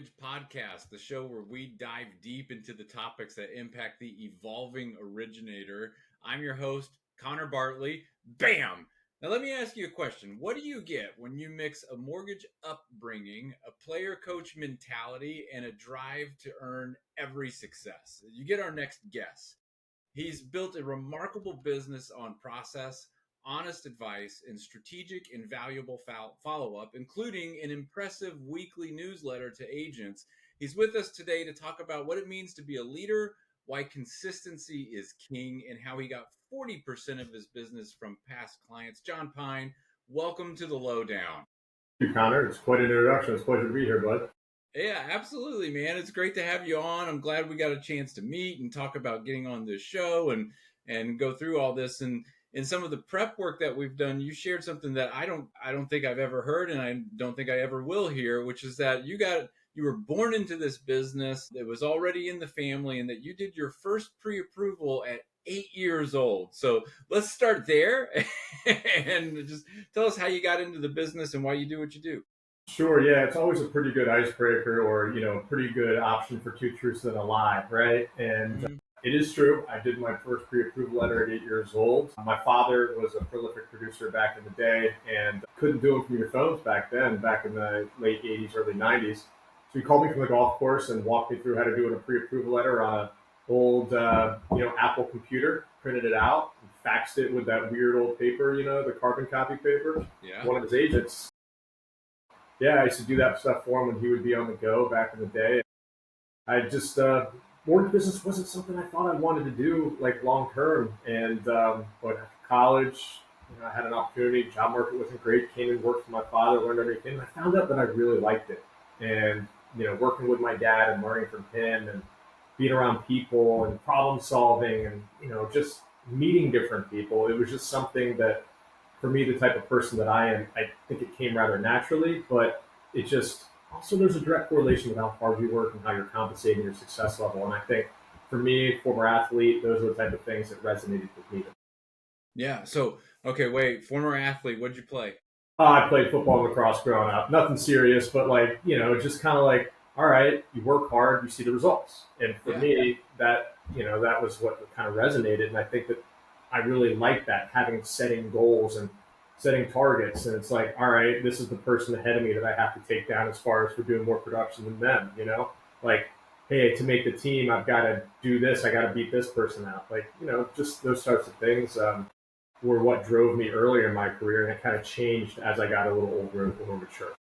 Mortgage Podcast, the show where we dive deep into the topics that impact the evolving originator. I'm your host, Connor Bartley. Bam! Now, let me ask you a question. What do you get when you mix a mortgage upbringing, a player coach mentality, and a drive to earn every success? You get our next guest. He's built a remarkable business on process, honest advice, and strategic and valuable follow-up, including an impressive weekly newsletter to agents. He's with us today to talk about what it means to be a leader, why consistency is king, and how he got 40% of his business from past clients. John Pyne, welcome to the Lowdown. Thank you, Connor. It's quite an introduction. It's a pleasure to be here, bud. Yeah, absolutely, man. It's great to have you on. I'm glad we got a chance to meet and talk about getting on this show and go through all this. And in some of the prep work that we've done, you shared something that I don't think I've ever heard, and I don't think I ever will hear, which is that you were born into this business that was already in the family, and that you did your first pre-approval at 8 years old. So let's start there and just tell us how you got into the business and why you do what you do. Sure, yeah, it's always a pretty good icebreaker or, pretty good option for two truths and a lie, right? And it is true. I did my first pre-approval letter at 8 years old. My father was a prolific producer back in the day and couldn't do them from your phones back then, back in the late 80s, early 90s. So he called me from the golf course and walked me through how to do a pre-approval letter on an old, Apple computer, printed it out, and faxed it with that weird old paper, the carbon copy paper. Yeah. One of his agents. Yeah, I used to do that stuff for him when he would be on the go back in the day. I just, mortgage business wasn't something I thought I wanted to do like long term. And, but after college, I had an opportunity, job market wasn't great, came and worked for my father, learned everything. And I found out that I really liked it. And, working with my dad and learning from him and being around people and problem solving and, just meeting different people, it was just something that, for me, the type of person that I am, I think it came rather naturally, but it just, also there's a direct correlation with how hard you work and how you're compensating your success level. And I think for me, former athlete, those are the type of things that resonated with me. Yeah. So, okay, wait, former athlete, what'd you play? I played football and lacrosse growing up. Nothing serious, but just kind of like, all right, you work hard, you see the results. And for me, that was what kind of resonated. And I think that I really like that, setting goals and setting targets. And it's like, all right, this is the person ahead of me that I have to take down as far as for doing more production than them, like, hey, to make the team, I've got to do this. I got to beat this person out. Like, just those sorts of things were what drove me earlier in my career. And it kind of changed as I got a little older and a little mature.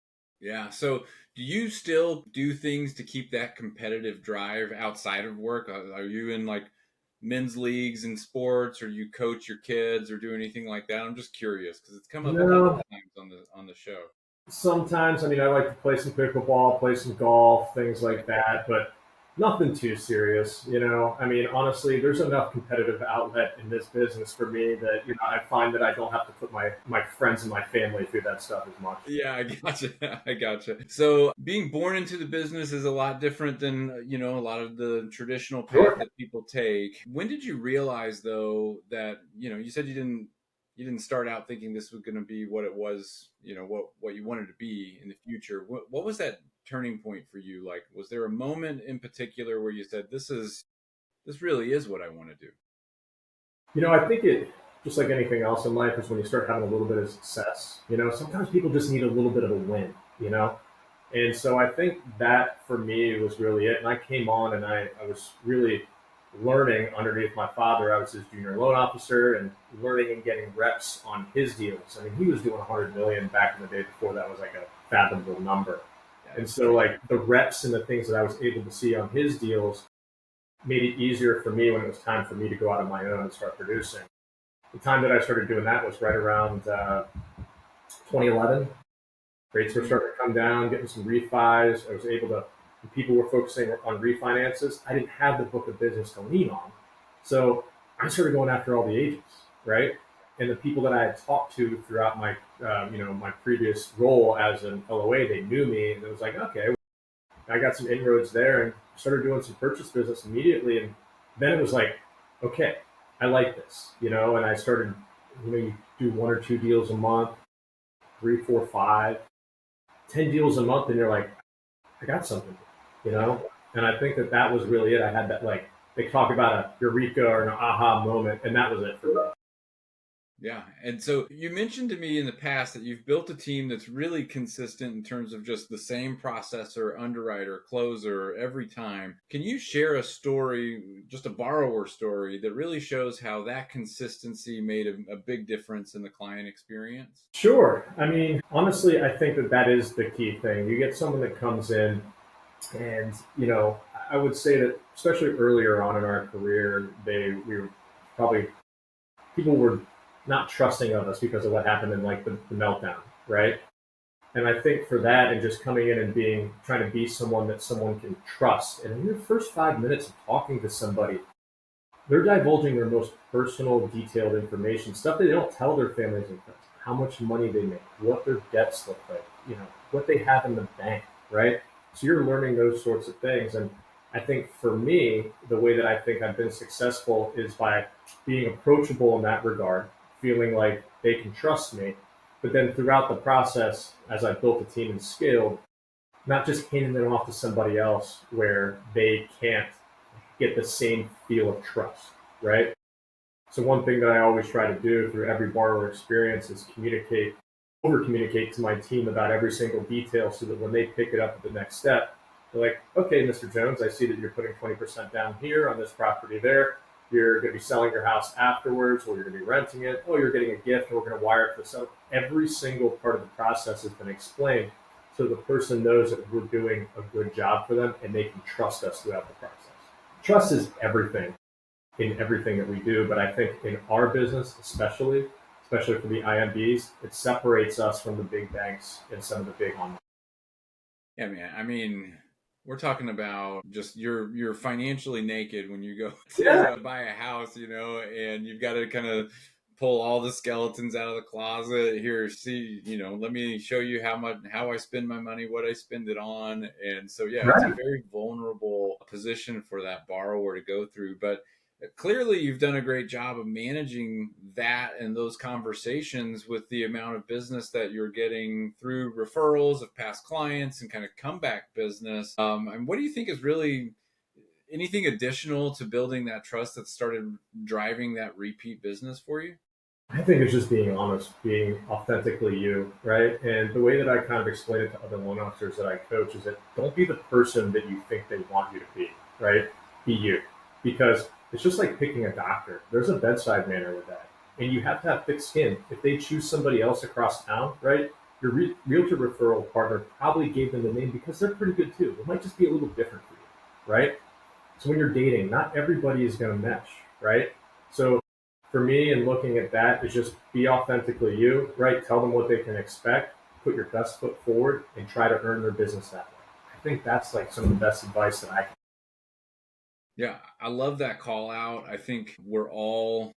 Yeah. So do you still do things to keep that competitive drive outside of work? Are you in like men's leagues in sports, or you coach your kids or do anything like that? I'm just curious because it's come up a couple of times on the show. Sometimes, I like to play some pickleball, play some golf, things like that, but nothing too serious, honestly, there's enough competitive outlet in this business for me that, I find that I don't have to put my friends and my family through that stuff as much. Yeah, I gotcha. So being born into the business is a lot different than, a lot of the traditional path that people take. When did you realize though that, you said you didn't start out thinking this was going to be what it was, what you wanted to be in the future? What was that turning point for you? Like, was there a moment in particular where you said, this really is what I want to do? I think it, just like anything else in life, is when you start having a little bit of success. Sometimes people just need a little bit of a win, And so I think that for me was really it. And I came on and I was really learning underneath my father. I was his junior loan officer and learning and getting reps on his deals. He was doing 100 million back in the day before that was like a fathomable number. And so like the reps and the things that I was able to see on his deals made it easier for me when it was time for me to go out on my own and start producing. The time that I started doing that was right around 2011. Rates were starting to come down, getting some refis. I was able to, people were focusing on refinances. I didn't have the book of business to lean on. So I started going after all the agents, right? And the people that I had talked to throughout my, my previous role as an LOA, they knew me, and it was like, okay, I got some inroads there and started doing some purchase business immediately. And then it was like, okay, I like this, and I started, you do 1 or 2 deals a month, 3, 4, 5, 10 deals a month, and you're like, I got something. you Yeah. know? And I think that that was really it. I had that, like, they talk about a eureka or an aha moment, and that was it for me. Yeah. And so you mentioned to me in the past that you've built a team that's really consistent in terms of just the same processor, underwriter, closer every time. Can you share a story, just a borrower story, that really shows how that consistency made a big difference in the client experience? Sure. I mean, honestly, I think that that is the key thing. You get someone that comes in, and I would say that especially earlier on in our career, we were probably people were not trusting of us because of what happened in like the meltdown, right? And I think for that and just coming in and being trying to be someone that someone can trust. And in your first 5 minutes of talking to somebody, they're divulging their most personal, detailed information, stuff they don't tell their families and friends. How much money they make, what their debts look like, what they have in the bank, right? So you're learning those sorts of things. And I think for me, the way that I think I've been successful is by being approachable in that regard, feeling like they can trust me. But then throughout the process, as I built a team and scaled, not just handing them off to somebody else where they can't get the same feel of trust, right? So one thing that I always try to do through every borrower experience is over communicate to my team about every single detail so that when they pick it up at the next step, they're like, okay, Mr. Jones, I see that you're putting 20% down here on this property there. You're going to be selling your house afterwards, or you're going to be renting it. Oh, you're getting a gift, and we're going to wire it for so every single part of the process has been explained so the person knows that we're doing a good job for them and they can trust us throughout the process. Trust is everything in everything that we do, but I think in our business, especially for the IMBs, it separates us from the big banks and some of the big on. Yeah, man. I mean, we're talking about just you're financially naked when you go Yeah, to buy a house, and you've got to kind of pull all the skeletons out of the closet. Here, see, let me show you how I spend my money, what I spend it on. And so yeah, it's a right. very vulnerable position for that borrower to go through. But clearly you've done a great job of managing that and those conversations with the amount of business that you're getting through referrals of past clients and kind of comeback business. And what do you think is really anything additional to building that trust that started driving that repeat business for you? I think it's just being honest, being authentically you, right? And the way that I kind of explain it to other loan officers that I coach is that don't be the person that you think they want you to be, right? Be you. Because it's just like picking a doctor. There's a bedside manner with that. And you have to have thick skin. If they choose somebody else across town, right? Your realtor referral partner probably gave them the name because they're pretty good too. It might just be a little different for you, right? So when you're dating, not everybody is going to mesh, right? So for me, and looking at that, is just be authentically you, right? Tell them what they can expect, put your best foot forward, and try to earn their business that way. I think that's like some of the best advice that I can. Yeah, I love that call out. I think we all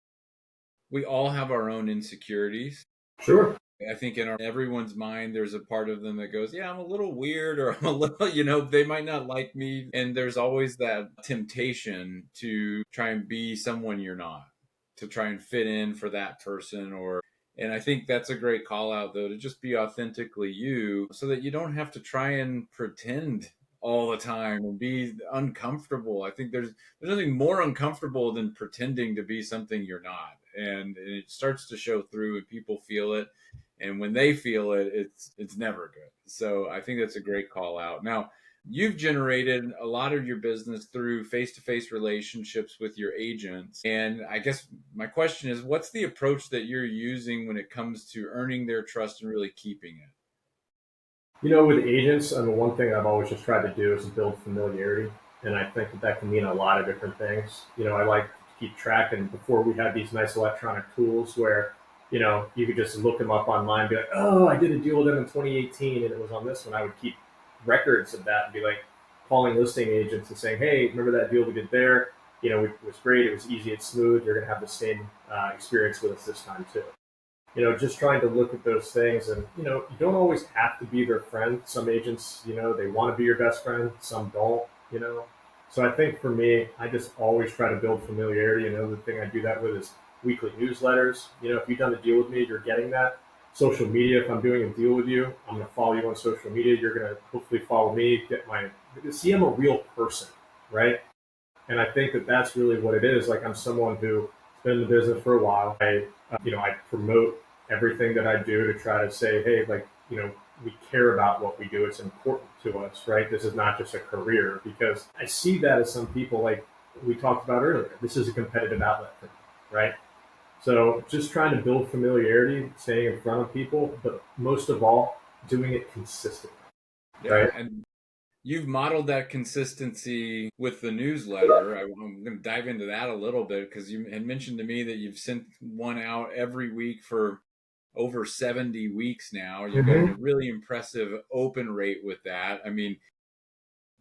have our own insecurities. Sure. I think in everyone's mind, there's a part of them that goes, "Yeah, I'm a little weird," or "I'm a little," they might not like me. And there's always that temptation to try and be someone you're not, to try and fit in for that person. And I think that's a great call out, though, to just be authentically you so that you don't have to try and pretend all the time and be uncomfortable. I think there's nothing more uncomfortable than pretending to be something you're not. And it starts to show through and people feel it, and when they feel it, it's never good. So I think that's a great call out. Now, you've generated a lot of your business through face-to-face relationships with your agents, and I guess my question is, what's the approach that you're using when it comes to earning their trust and really keeping it? With agents, I mean, one thing I've always just tried to do is build familiarity. And I think that that can mean a lot of different things. I like to keep track. And before we had these nice electronic tools where, you could just look them up online and be like, oh, I did a deal with them in 2018 and it was on this one. I would keep records of that and be like calling listing agents and saying, hey, remember that deal we did there? It was great. It was easy. It's smooth. You're going to have the same experience with us this time too. Just trying to look at those things. And, you don't always have to be their friend. Some agents, they want to be your best friend. Some don't. So I think for me, I just always try to build familiarity. Another thing I do that with is weekly newsletters. If you've done a deal with me, you're getting that. Social media, if I'm doing a deal with you, I'm going to follow you on social media. You're going to hopefully follow me, get my see I'm a real person, right? And I think that that's really what it is. Like I'm someone who's been in the business for a while. I promote everything that I do to try to say, hey, like, we care about what we do. It's important to us, right? This is not just a career because I see that as some people, like we talked about earlier, this is a competitive outlet for me, right? So just trying to build familiarity, staying in front of people, but most of all, doing it consistently, Yeah, right? and you've modeled that consistency with the newsletter. I'm going to dive into that a little bit because you had mentioned to me that you've sent one out every week for over 70 weeks now. You've got a Mm-hmm. really impressive open rate with that. I mean,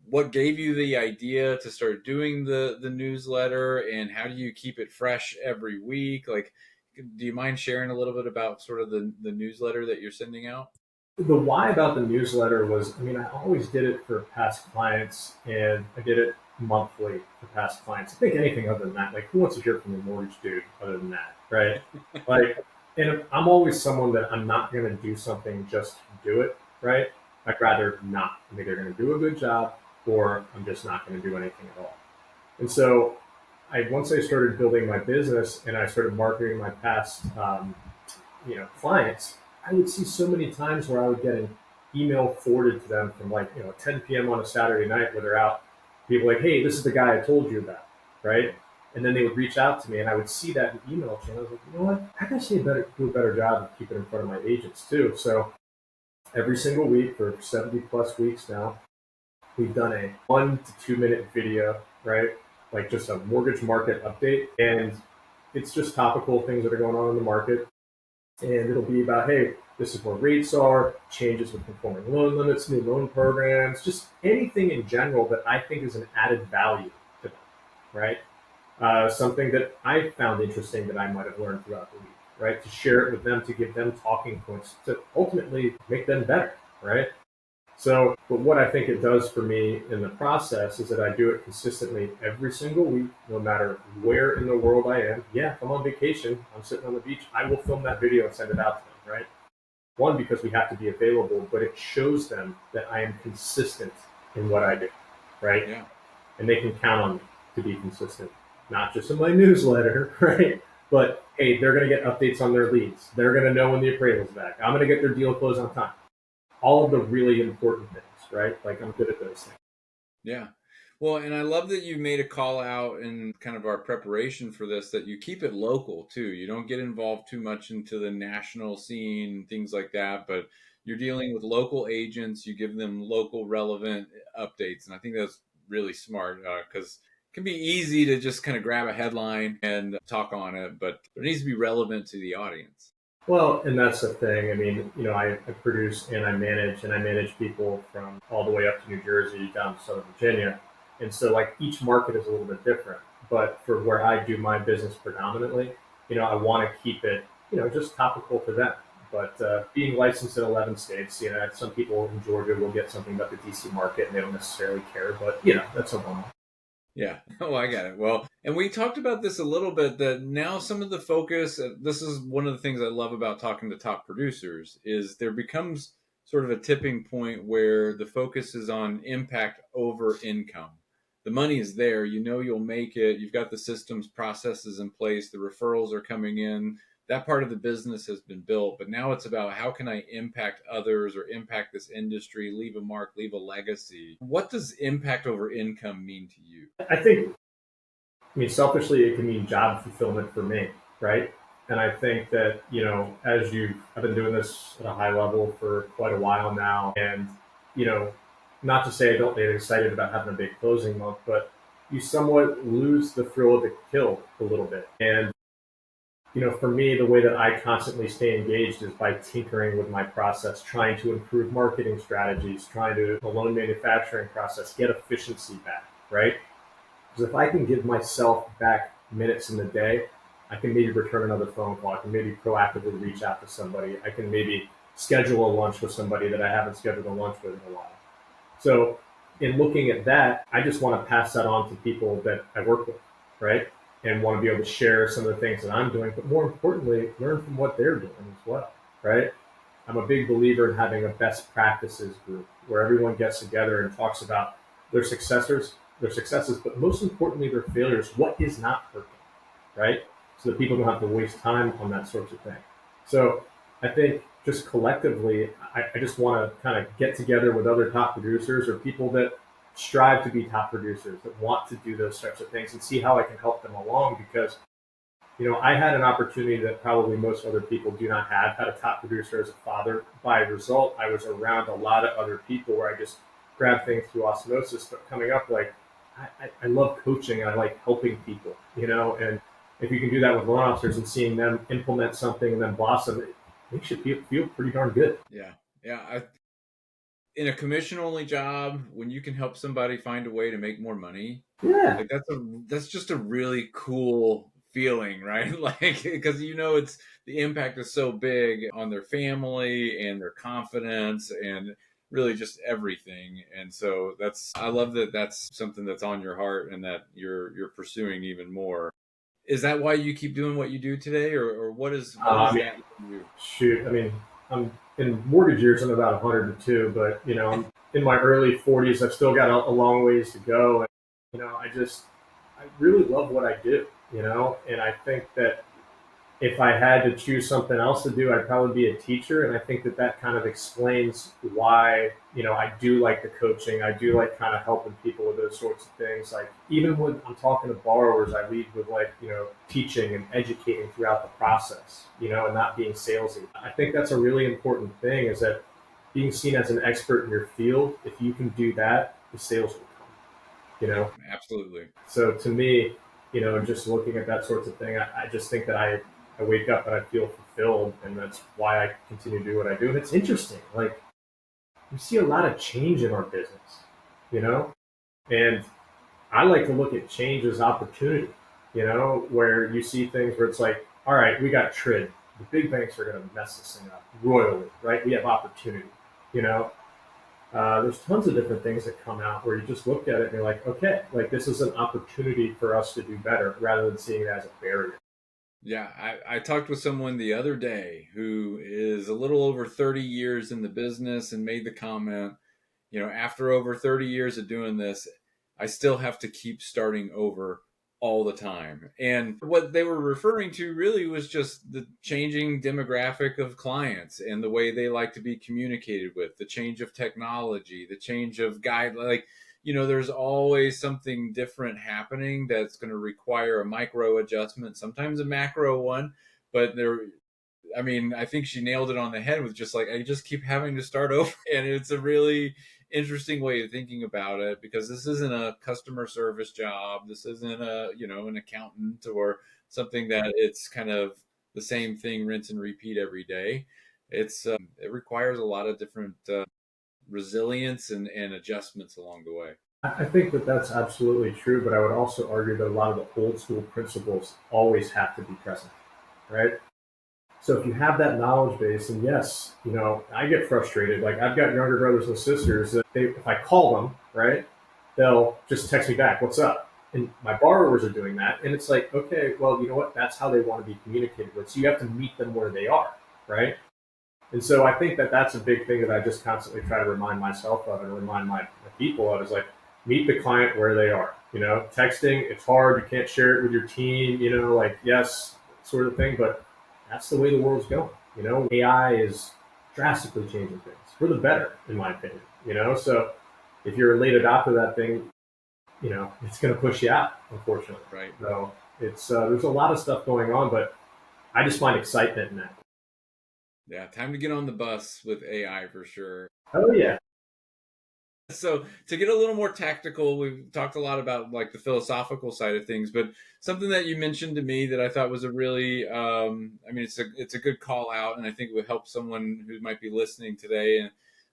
what gave you the idea to start doing the newsletter, and how do you keep it fresh every week? Like, do you mind sharing a little bit about sort of the newsletter that you're sending out? The why about the newsletter was, I mean, I always did it for past clients and I did it monthly for past clients. I think anything other than that, like who wants to hear from a mortgage dude other than that, right? Like, and I'm always someone that I'm not going to do something just to do it, right? I'd rather not. I'm either going to do a good job or I'm just not going to do anything at all. And so once I started building my business and I started marketing my past, clients, I would see so many times where I would get an email forwarded to them from like 10 p.m. on a Saturday night where they're out. People like, hey, this is the guy I told you about, right? And then they would reach out to me, and I would see that in the email chain. I was like, you know what? I can say do a better job of keeping it in front of my agents too. So every single week for 70 plus weeks now, we've done a 1 to 2 minute video, right? Like just a mortgage market update, and it's just topical things that are going on in the market, and it'll be about, hey, this is where rates are, changes with conforming loan limits, new loan programs, just anything in general that I think is an added value to them, right? Something that I found interesting that I might have learned throughout the week, right? To share it with them, to give them talking points, to ultimately make them better, right? So, but what I think it does for me in the process is that I do it consistently every single week, no matter where in the world I am. Yeah, if I'm on vacation, I'm sitting on the beach, I will film that video and send it out to them, right? One, because we have to be available, but it shows them that I am consistent in what I do, right? Yeah. And they can count on me to be consistent, not just in my newsletter, right? But hey, they're going to get updates on their leads. They're going to know when the appraisal's back. I'm going to get their deal closed on time. All of the really important things, right? Like I'm good at those things. Yeah. Well, and I love that you made a call out in kind of our preparation for this that you keep it local too. You don't get involved too much into the national scene, things like that, but you're dealing with local agents. You give them local relevant updates. And I think that's really smart because it can be easy to just kind of grab a headline and talk on it, but it needs to be relevant to the audience. Well, and that's the thing. I mean, I produce and I manage people from all the way up to New Jersey down to Southern Virginia. And so like each market is a little bit different. But for where I do my business predominantly, I want to keep it, just topical to them. But being licensed in 11 states, some people in Georgia will get something about the DC market and they don't necessarily care. But, that's a one. Yeah. Oh, I got it. Well, and we talked about this a little bit that now some of the focus, this is one of the things I love about talking to top producers is there becomes sort of a tipping point where the focus is on impact over income. The money is there, you'll make it. You've got the systems, processes in place, the referrals are coming in. That part of the business has been built, but now it's about how can I impact others or impact this industry, leave a mark, leave a legacy. What does impact over income mean to you? I think, I mean, selfishly, it can mean job fulfillment for me, right? And I think that, I've been doing this at a high level for quite a while now. And, you know, not to say I don't get excited about having a big closing month, but you somewhat lose the thrill of the kill a little bit. And, for me, the way that I constantly stay engaged is by tinkering with my process, trying to improve marketing strategies, trying to, the loan manufacturing process, get efficiency back, right? Because if I can give myself back minutes in the day, I can maybe return another phone call. I can maybe proactively reach out to somebody. I can maybe schedule a lunch with somebody that I haven't scheduled a lunch with in a while. So, in looking at that, I just want to pass that on to people that I work with, right? And want to be able to share some of the things that I'm doing, but more importantly, learn from what they're doing as well, right? I'm a big believer in having a best practices group where everyone gets together and talks about their successes, but most importantly, their failures. What is not working, right? So that people don't have to waste time on that sorts of thing. So I think just collectively, I just want to kind of get together with other top producers or people that strive to be top producers that want to do those types of things and see how I can help them along because I had an opportunity that probably most other people do not have. Had a top producer as a father. By result, I was around a lot of other people where I just grabbed things through osmosis. But coming up, like I love coaching. I like helping people, and if you can do that with loan officers and seeing them implement something and then blossom, it makes you feel pretty darn good. Yeah. Yeah. In a commission only job, when you can help somebody find a way to make more money, Yeah, like that's just a really cool feeling, right? Like because it's the impact is so big on their family and their confidence and really just everything. And so I love that that's something that's on your heart and that you're pursuing even more. Is that why you keep doing what you do today, or what I is mean, that for you? shoot. I mean, I'm in mortgage years. I'm about 102, but I'm in my early 40s. I've still got a long ways to go. And, I really love what I do. And I think that if I had to choose something else to do, I'd probably be a teacher. And I think that that kind of explains why, I do like the coaching. I do like kind of helping people with those sorts of things. Like even when I'm talking to borrowers, I lead with like, teaching and educating throughout the process, and not being salesy. I think that's a really important thing is that being seen as an expert in your field, if you can do that, the sales will come, Absolutely. so to me, just looking at that sorts of thing, I just think that I wake up and I feel fulfilled, and that's why I continue to do what I do. And it's interesting, like we see a lot of change in our business, you know, and I like to look at change as opportunity, where you see things where it's like, all right, we got TRID. The big banks are going to mess this thing up royally, right? We have opportunity, you know. There's tons of different things that come out where you just look at it and you're like, okay, like this is an opportunity for us to do better rather than seeing it as a barrier. Yeah, I talked with someone the other day who is a little over 30 years in the business and made the comment, after over 30 years of doing this, I still have to keep starting over all the time. And what they were referring to really was just the changing demographic of clients and the way they like to be communicated with, the change of technology, the change of guide. Like, there's always something different happening that's going to require a micro adjustment, sometimes a macro one, but I mean, I think she nailed it on the head with just like, I just keep having to start over. And it's a really interesting way of thinking about it because this isn't a customer service job. This isn't an accountant or something that it's kind of the same thing, rinse and repeat every day. It requires a lot of different resilience and adjustments along the way. I think that that's absolutely true, but I would also argue that a lot of the old school principles always have to be present, right? So if you have that knowledge base, and yes, I get frustrated. Like I've got younger brothers and sisters that if I call them, right, they'll just text me back, "What's up?" And my borrowers are doing that, and it's like, okay, well, you know what? That's how they want to be communicated with. So you have to meet them where they are, right? And so I think that that's a big thing that I just constantly try to remind myself of and remind my people of is like meet the client where they are. Texting, it's hard. You can't share it with your team, like yes, sort of thing, but that's the way the world's going. AI is drastically changing things for the better, in my opinion. So if you're a late adopter of that thing, it's going to push you out, unfortunately. Right. So it's there's a lot of stuff going on, but I just find excitement in that. Yeah, time to get on the bus with AI for sure. Oh yeah. So to get a little more tactical, we've talked a lot about like the philosophical side of things, but something that you mentioned to me that I thought was a really, I mean, it's a good call out, and I think it would help someone who might be listening today and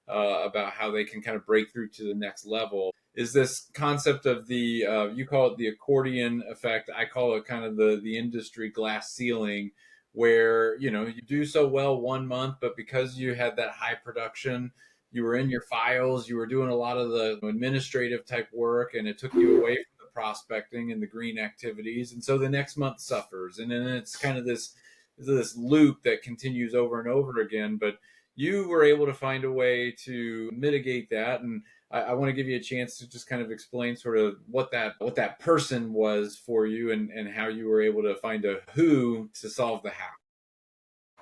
about how they can kind of break through to the next level. Is this concept of the you call it the accordion effect? I call it kind of the industry glass ceiling, where you do so well one month, but because you had that high production, you were in your files, you were doing a lot of the administrative type work, and it took you away from the prospecting and the green activities. And so the next month suffers. And then it's kind of this loop that continues over and over again. But you were able to find a way to mitigate that. And I want to give you a chance to just kind of explain sort of what that person was for you, and how you were able to find a who to solve the how.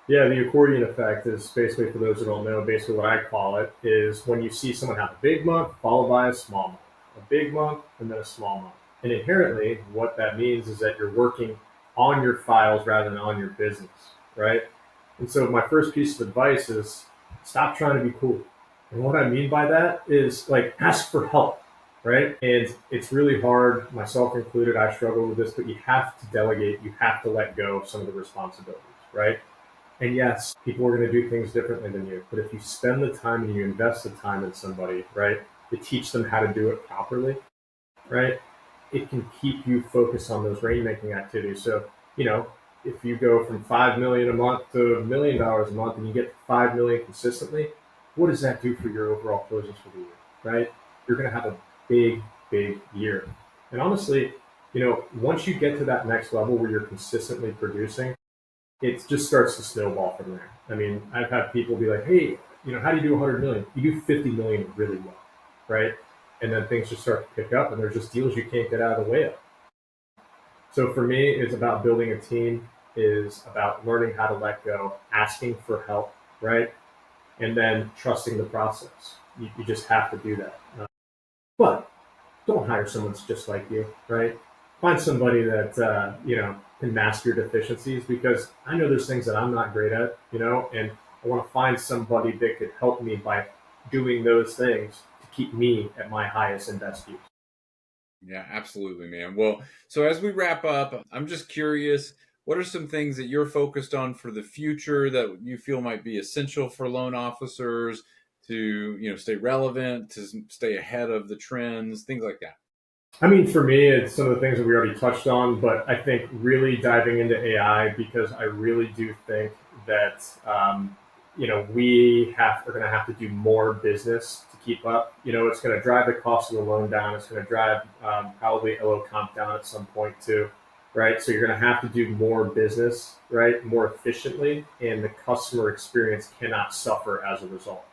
Yeah, the accordion effect is basically, for those who don't know, basically what I call it is when you see someone have a big month followed by a small month, a big month, and then a small month. And inherently, what that means is that you're working on your files rather than on your business, right? And so, my first piece of advice is stop trying to be cool. And what I mean by that is like ask for help, right? And it's really hard, myself included. I struggle with this, but you have to delegate, you have to let go of some of the responsibilities, right? And yes, people are going to do things differently than you. But if you spend the time and you invest the time in somebody, right, to teach them how to do it properly, right, it can keep you focused on those rainmaking activities. So, you know, if you go from 5 million a month to $1 million a month and you get 5 million consistently, what does that do for your overall closes for the year, right? You're going to have a big, big year. And honestly, once you get to that next level where you're consistently producing, it just starts to snowball from there. I mean, I've had people be like, "Hey, how do you do 100 million? You do 50 million really well, right?" And then things just start to pick up, and there's just deals you can't get out of the way of. So for me, it's about building a team, is about learning how to let go, asking for help, right, and then trusting the process. You just have to do that. But don't hire someone that's just like you, right? Find somebody that can mask your deficiencies, because I know there's things that I'm not great at, and I want to find somebody that could help me by doing those things to keep me at my highest and best use. Yeah, absolutely, man. Well, so as we wrap up, I'm just curious, what are some things that you're focused on for the future that you feel might be essential for loan officers to, stay relevant, to stay ahead of the trends, things like that? I mean, for me, it's some of the things that we already touched on, but I think really diving into AI, because I really do think that are going to have to do more business to keep up. It's going to drive the cost of the loan down. It's going to drive probably LO comp down at some point too, right? So you're going to have to do more business, right, more efficiently, and the customer experience cannot suffer as a result.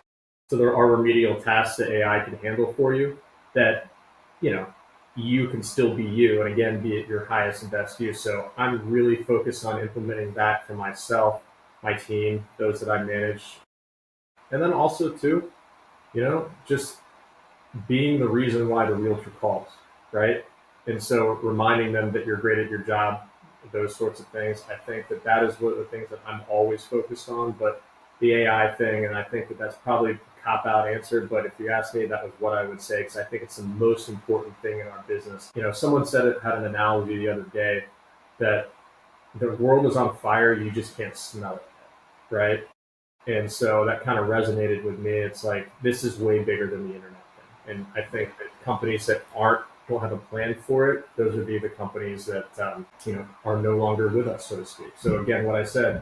So there are remedial tasks that AI can handle for you that you know you can still be you, and again, be at your highest and best use. So I'm really focused on implementing that for myself, my team, those that I manage, and then also too, just being the reason why the realtor calls, right? And so reminding them that you're great at your job, those sorts of things. I think that that is one of the things that I'm always focused on. But the AI thing, and I think that that's probably a cop out answer, but if you ask me, that was what I would say, because I think it's the most important thing in our business. Someone said it, had an analogy the other day, that the world is on fire, you just can't smell it, right? And so that kind of resonated with me. It's like, this is way bigger than the internet thing. And I think that companies that don't have a plan for it, those would be the companies that are no longer with us, so to speak. So again, what I said,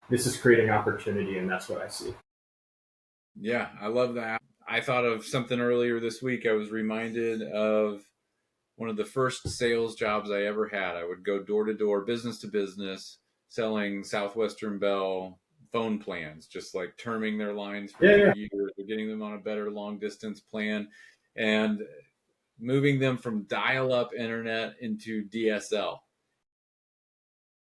this is creating opportunity, and that's what I see. Yeah, I love that. I thought of something earlier this week. I was reminded of one of the first sales jobs I ever had. I would go door to door, business to business, selling Southwestern Bell phone plans, just like terming their lines for Yeah, 2 yeah, years, or getting them on a better long distance plan, and moving them from dial up internet into DSL.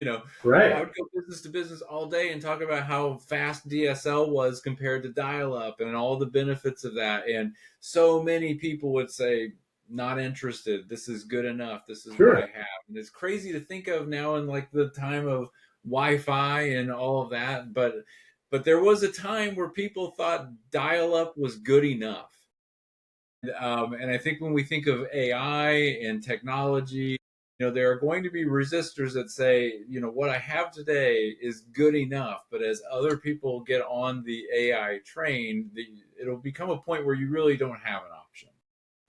I right. would go business to business all day and talk about how fast DSL was compared to dial up and all the benefits of that. And so many people would say, not interested. This is good enough. This is what I Sure. have. And it's crazy to think of now in like the time of Wi-Fi and all of that. But there was a time where people thought dial up was good enough. And I think when we think of AI and technology, there are going to be resistors that say, what I have today is good enough. But as other people get on the AI train, it'll become a point where you really don't have an option.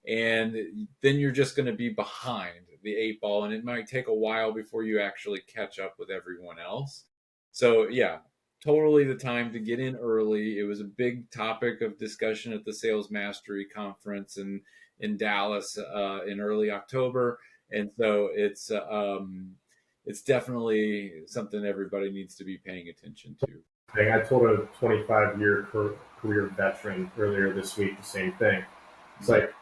And then you're just going to be behind the eight ball, and it might take a while before you actually catch up with everyone else. So, yeah, totally the time to get in early. It was a big topic of discussion at the Sales Mastery Conference in Dallas in early October, and so it's definitely something everybody needs to be paying attention to. I told a 25-year career veteran earlier this week the same thing. It's like,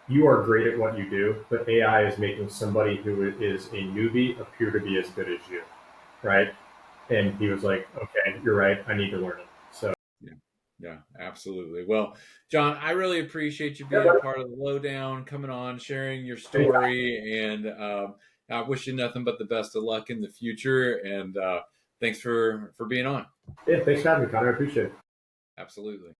you are great at what you do, but AI is making somebody who is a newbie appear to be as good as you, right? And he was like, okay, you're right. I need to learn it. So, Yeah. Yeah, absolutely. Well, John, I really appreciate you yeah, being a buddy. part of the lowdown, coming on, sharing your Anytime. story, and I wish you nothing but the best of luck in the future. And thanks for being on. Yeah, thanks for having me, Connor. I appreciate it. Absolutely.